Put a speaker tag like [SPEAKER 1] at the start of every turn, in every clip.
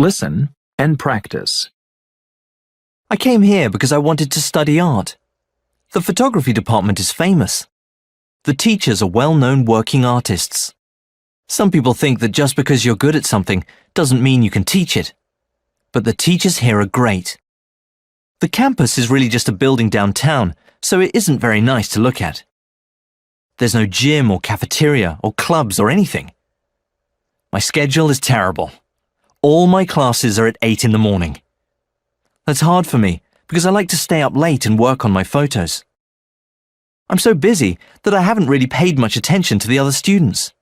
[SPEAKER 1] Listen and practice.
[SPEAKER 2] I came here because I wanted to study art. The photography department is famous. The teachers are well-known working artists. Some people think that just because you're good at something doesn't mean you can teach it. But the teachers here are great. The campus is really just a building downtown, so it isn't very nice to look at. There's no gym or cafeteria or clubs or anything. My schedule is terrible. All my classes are at 8 in the morning. That's hard for me because I like to stay up late and work on my photos. I'm so busy that I haven't really paid much attention to the other students.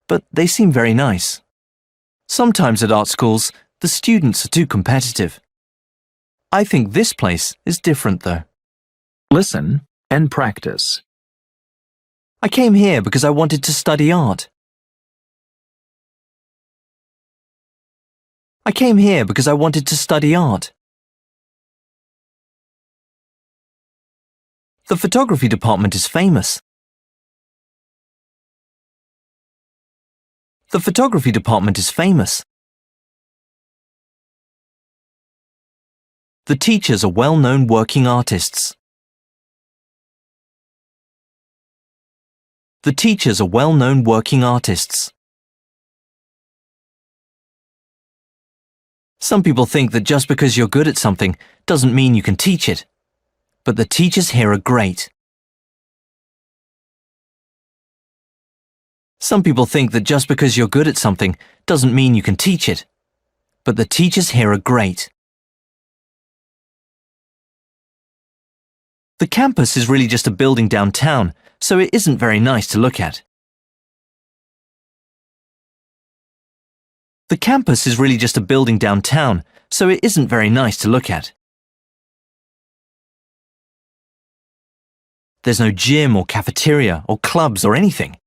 [SPEAKER 2] But they seem very nice. Sometimes at art schools, the students are too competitive. I think this place is different though.
[SPEAKER 1] Listen and practice.
[SPEAKER 2] I came here because I wanted to study art. I came here because I wanted to study art. The photography department is famous. The photography department is famous. The teachers are well-known working artists. The teachers are well-known working artists. Some people think that just because you're good at something doesn't mean you can teach it. But the teachers here are great. Some people think that just because you're good at something doesn't mean you can teach it. But the teachers here are great. The campus is really just a building downtown, so it isn't very nice to look at. The campus is really just a building downtown, so it isn't very nice to look at. There's no gym or cafeteria or clubs or anything.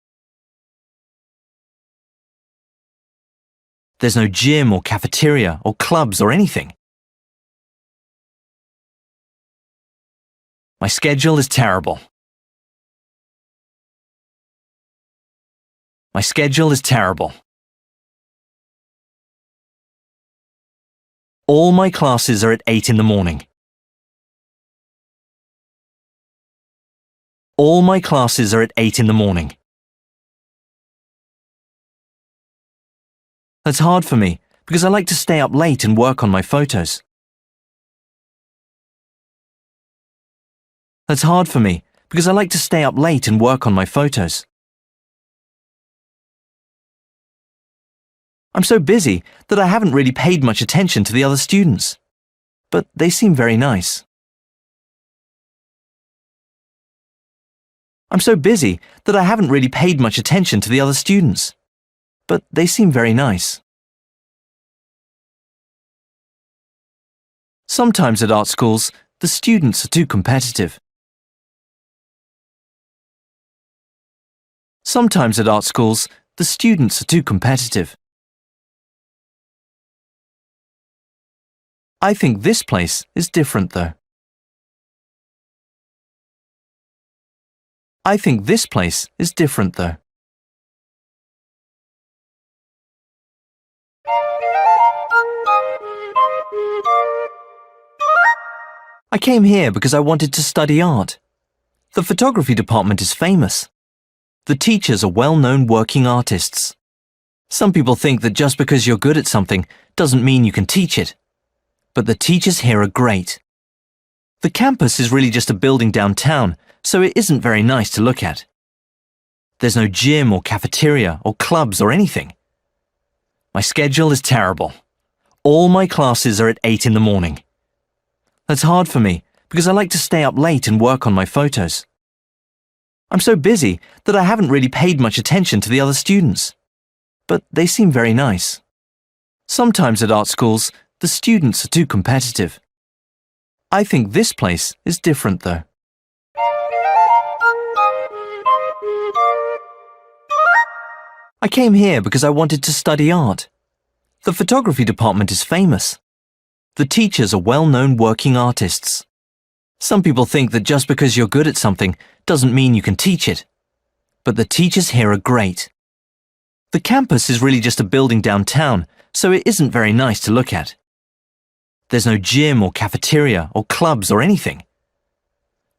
[SPEAKER 2] There's no gym or cafeteria or clubs or anything. My schedule is terrible. My schedule is terrible. All my classes are at 8 in the morning. All my classes are at 8 in the morning. That's hard for me because I like to stay up late and work on my photos. That's hard for me because I like to stay up late and work on my photos. I'm so busy that I haven't really paid much attention to the other students. But they seem very nice. I'm so busy that I haven't really paid much attention to the other students. But they seem very nice. Sometimes at art schools, the students are too competitive. Sometimes at art schools, the students are too competitive. I think this place is different though. I think this place is different though. I came here because I wanted to study art. The photography department is famous. The teachers are well-known working artists. Some people think that just because you're good at something doesn't mean you can teach it. But the teachers here are great. The campus is really just a building downtown, so it isn't very nice to look at. There's no gym or cafeteria or clubs or anything. My schedule is terrible. All my classes are at 8 in the morning. That's hard for me because I like to stay up late and work on my photos. I'm so busy that I haven't really paid much attention to the other students. But they seem very nice. Sometimes at art schools, the students are too competitive. I think this place is different though. I came here because I wanted to study art. The photography department is famous. The teachers are well-known working artists. Some people think that just because you're good at something doesn't mean you can teach it. But the teachers here are great. The campus is really just a building downtown, so it isn't very nice to look at. There's no gym or cafeteria or clubs or anything.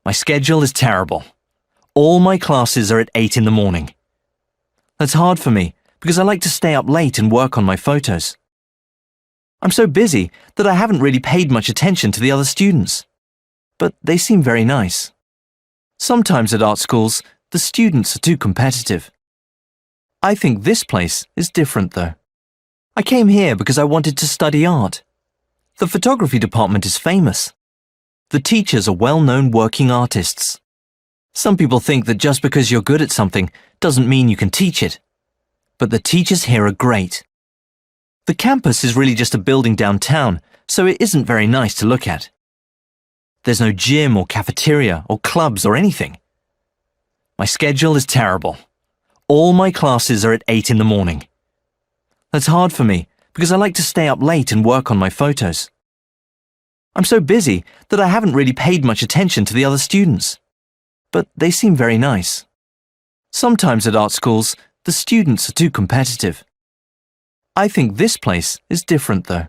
[SPEAKER 2] My schedule is terrible. All my classes are at 8 in the morning. That's hard for me because I like to stay up late and work on my photos. I'm so busy that I haven't really paid much attention to the other students. But they seem very nice. Sometimes at art schools, the students are too competitive. I think this place is different though. I came here because I wanted to study art. The photography department is famous. The teachers are well-known working artists. Some people think that just because you're good at something doesn't mean you can teach it. But the teachers here are great. The campus is really just a building downtown, so it isn't very nice to look at. There's no gym or cafeteria or clubs or anything. My schedule is terrible. All my classes are at 8 in the morning. That's hard for me because I like to stay up late and work on my photos. I'm so busy that I haven't really paid much attention to the other students. But they seem very nice. Sometimes at art schools, the students are too competitive. I think this place is different though.